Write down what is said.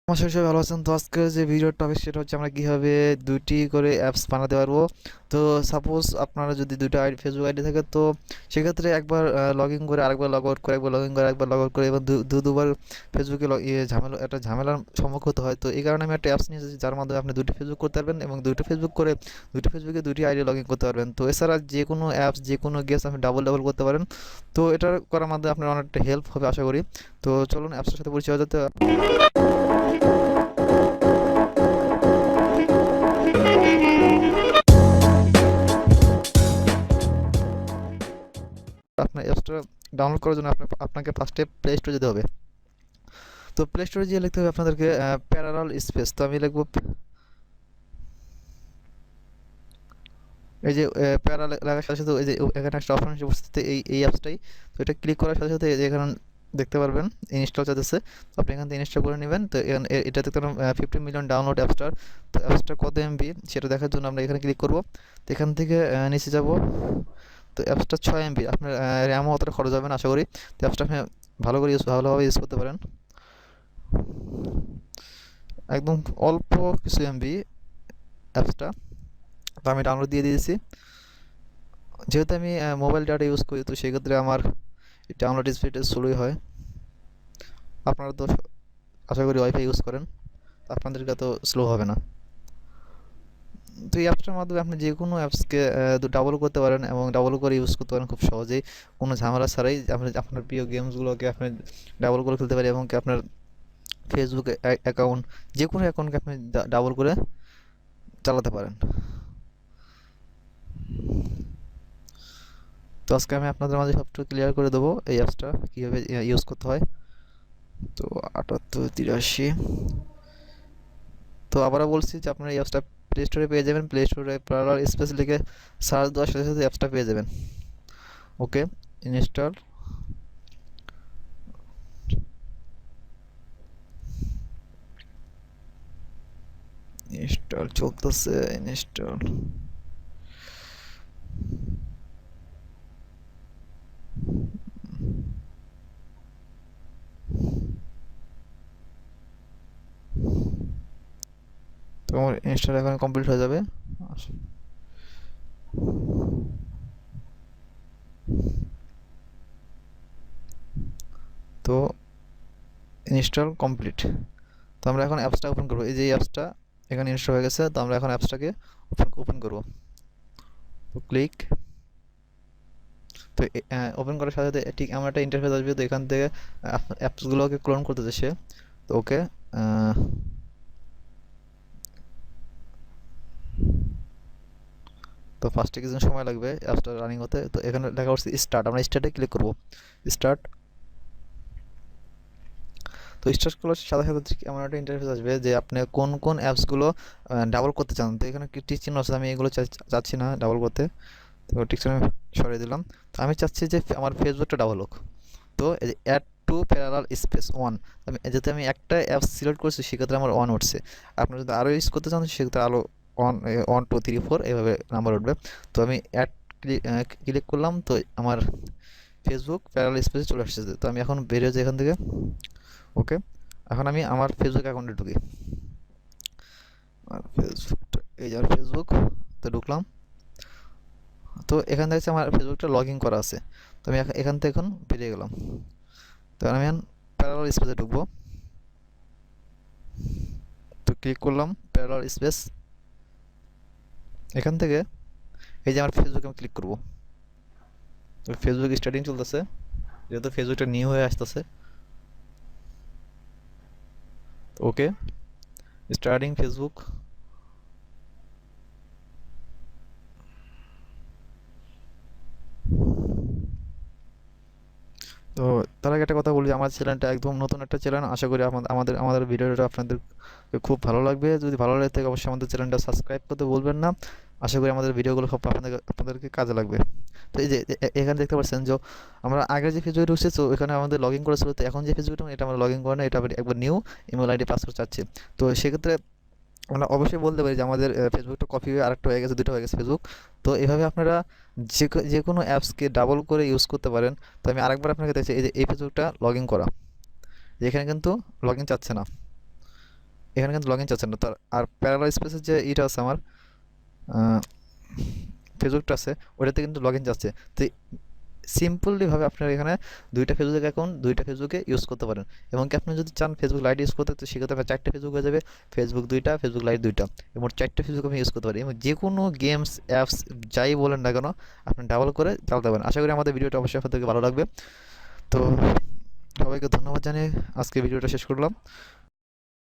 আমার সবাই ভালো আছেন। তো আজকের যে ভিডিওর টপিক সেটা হচ্ছে আমরা কীভাবে দুইটি করে অ্যাপস বানাতে পারবো। তো সাপোজ আপনারা যদি দুটো আইডি ফেসবুক আইডি থাকে, তো সেক্ষেত্রে একবার লগ ইন করে আরেকবার লগ আউট করে, একবার লগ ইন করে আরেকবার লগ আউট করে, এবং দুবার ফেসবুকে একটা ঝামেলার সম্মুখীন হতে হয়। তো এই কারণে আমি একটা অ্যাপস নিয়ে এসেছি যার মাধ্যমে আপনি দুটি ফেসবুক করতে পারবেন এবং দুটো ফেসবুক করে দুটি ফেসবুকে দুটি আইডি লগ ইন করতে পারবেন। তো এছাড়া যে কোনো অ্যাপস, যে কোনো গেমস আপনি ডাবল ডাবল করতে পারেন। তো এটা করার মাধ্যমে আপনার অনেকটা হেল্প হবে আশা করি। তো চলুন অ্যাপসের সাথে পরিচয় হয়ে যেতে। আপনার অ্যাপসটা ডাউনলোড করার জন্য আপনাকে ফার্স্টে প্লে স্টোরে যেতে হবে। তো প্লে স্টোরে গিয়ে লিখতে হবে আপনাদেরকে প্যারালাল স্পেস। তো আমি লিখবো এই যে প্যারালাল লাগার সাথে সাথে এই যে এখানে একটা অপশন এসে উপস্থিত, এই অ্যাপসটাই। তো এটা ক্লিক করার সাথে সাথে এই যে এখানে দেখতে পারবেন ইনস্টল চাইতেছে। তো আপনি এখান থেকে ইনস্টল করে নেবেন। তো এটা দেখতে পারেন 50 মিলিয়ন ডাউনলোড অ্যাপসটার। তো অ্যাপসটা কত এমবি সেটা দেখার জন্য আমরা এখানে ক্লিক করব। তো এখান থেকে নিচে যাব। তো অ্যাপসটা 6 এমবি। আপনার র্যামও অতটা খরচ হবে না আশা করি। তো অ্যাপসটা আপনি ভালোভাবে ইউজ করতে পারেন। একদম অল্প কিছু এমবি অ্যাপসটা। তো আমি ডাউনলোড দিয়ে দিয়েছি। যেহেতু আমি মোবাইল ডাটা ইউজ করি, তো সেক্ষেত্রে আমার ডাউনলোড স্পিড স্লোই হয়। আপনারা তো আশা করি ওয়াইফাই ইউজ করেন, আপনাদেরকে এত স্লো হবে না। তো এই অ্যাপসটার মাধ্যমে আপনি যে কোনো অ্যাপসকে ডাবল করতে পারেন এবং ডাবল করে ইউজ করতে পারেন খুব সহজেই, কোনো ঝামেলা ছাড়াই। আপনি আপনার প্রিয় গেমসগুলোকে আপনি ডাবল করে খেলতে পারেন, এবং কি আপনার ফেসবুক অ্যাকাউন্ট, যে কোনো অ্যাকাউন্টকে আপনি ডাবল করে চালাতে পারেন। তো আজকে আমি আপনাদের মাঝে সবটা ক্লিয়ার করে দেবো এই অ্যাপসটা কীভাবে ইউজ করতে হয়। তো 78 83। তো আবারও বলছি যে আপনার এই অ্যাপসটা প্লে স্টোরে পেয়ে যাবেন। প্লে স্টোরে প্যারালাল স্পেস লিখে সার্চ দেওয়ার সাথে সাথে অ্যাপসটা পেয়ে যাবেন। ওকে, ইনস্টল। ইনস্টল চলতেছে, ইনস্টল। তো আমার ইনস্টল এখন কমপ্লিট হয়ে যাবে। তো ইনস্টল কমপ্লিট। তো আমরা এখন অ্যাপসটা ওপেন করবো। এই যে অ্যাপসটা এখানে ইনস্টল হয়ে গেছে। তো আমরা এখন অ্যাপসটাকে ওপেন করবো। তো ক্লিক। তো ওপেন করার সাথে সাথে ঠিক আমার একটা ইন্টারফেস আসবে। তো এখান থেকে অ্যাপসগুলোকে ক্লোন করতেছে সে। তো ওকে, তো ফার্স্টে কিছু সময় লাগবে অ্যাপসটা রানিং হতে। তো এখানে লেখা হচ্ছে স্টার্ট, আমরা স্টার্টে ক্লিক করব। স্টার্ট। তো স্টার্ট করার সাথে সাথে ঠিক এমন একটা ইন্টারফেস আসবে যে আপনি কোন কোন অ্যাপসগুলো ডাবল করতে চান। তো এখানে টিক চিহ্ন আছে, আমি এগুলো চাচ্ছি না ডাবল করতে। তো টিক চিহ্ন সরিয়ে দিলাম। তো আমি চাচ্ছি যে আমার ফেসবুকটা ডাবল হোক। তো এই যে add to parallel space one, আমি যেহেতু আমি একটা অ্যাপস সিলেক্ট করছি সেক্ষেত্রে আমার ওয়ান উঠছে। আপনারা যদি আরও ইউজ করতে চান সেক্ষেত্রে আরও ওয়ান 1 2 3 4 এইভাবে নাম্বার উঠবে। তো আমি অ্যাড ক্লিক করলাম। তো আমার ফেসবুক প্যারালাল স্পেসে চলে আসছে। তো আমি এখন বেরিয়ে যাই এখান থেকে। ওকে, এখন আমি আমার ফেসবুক অ্যাকাউন্টে ঢুকি। আর ফেসবুকটা, এই যে আমার ফেসবুক, তো ঢুকলাম। তো এখান থেকে আমার ফেসবুকটা লগ ইন করা আছে। তো আমি এখান থেকে এখন বেরিয়ে গেলাম। তো আমি এখন প্যারালাল স্পেসে ঢুকবো। তো ক্লিক করলাম প্যারালাল স্পেস। এখান থেকে এই যে আমার ফেসবুকে আমি ক্লিক করবো। তো ফেসবুক স্টার্টিং চলতেছে, যেহেতু ফেসবুকটা নিউ হয়ে আসতেছে। ওকে, স্টার্টিং ফেসবুক। তো তার আগে একটা কথা বলি, আমার চ্যানেলটা একদম নতুন একটা চ্যানেল। আশা করি আমাদের ভিডিওটা আপনাদের খুব ভালো লাগবে। যদি ভালো লাগে থাকে অবশ্যই আমাদের চ্যানেলটা সাবস্ক্রাইব করতে বলবেন না। আশা করি আমাদের ভিডিওগুলো সব আপনাদেরকে কাজে লাগবে। তো এই যে এখানে দেখতে পাচ্ছেন যে আমরা আগে যে ফেসবুকে ঢুকছি, তো এখানে আমাদের লগ ইন করেছিল। তো এখন যে ফেসবুকটা এটা আমরা লগ ইন করে না, এটা একবার নিউ ইমেল আইডি পাসওয়ার্ড চাচ্ছি। তো সেক্ষেত্রে আমরা অবশ্যই বলতে পারি যে আমাদের ফেসবুকটা কপি হয়ে আরেকটা হয়ে গেছে, দুটো হয়ে গেছে ফেসবুক। তো এভাবে আপনারা যে কোনো অ্যাপসকে ডাবল করে ইউজ করতে পারেন। তো আমি আরেকবার আপনাকে দেখছি, এই যে এই ফেসবুকটা লগ ইন করা, যেখানে কিন্তু লগ ইন চাচ্ছে না। এখানে কিন্তু লগ ইন চাচ্ছে না তার। আর প্যারালাল স্পেসের যে এটা আছে আমার ফেসবুকটা আছে, ওটাতে কিন্তু লগ ইন যাচ্ছে। তো সিম্পলিভাবে আপনার এখানে দুইটা ফেসবুক অ্যাকাউন্ট দুইটা ফেসবুকে ইউজ করতে পারেন। এবং কি আপনি যদি চান ফেসবুক লাইট ইউজ করতে, তো সেক্ষেত্রে আপনার চারটে ফেসবুক হয়ে যাবে, ফেসবুক দুইটা, ফেসবুক লাইট দুইটা, এবং চারটে ফেসবুক আপনি ইউজ করতে পারেন। এবং যে কোনো গেমস অ্যাপস যাই বলেন না কেন আপনি ডাবল করে চালাতে পারেন। আশা করি আমাদের ভিডিওটা অবশ্যই আপনাদেরকে ভালো লাগবে। তো সবাইকে ধন্যবাদ জানিয়ে আজকে ভিডিওটা শেষ করলাম।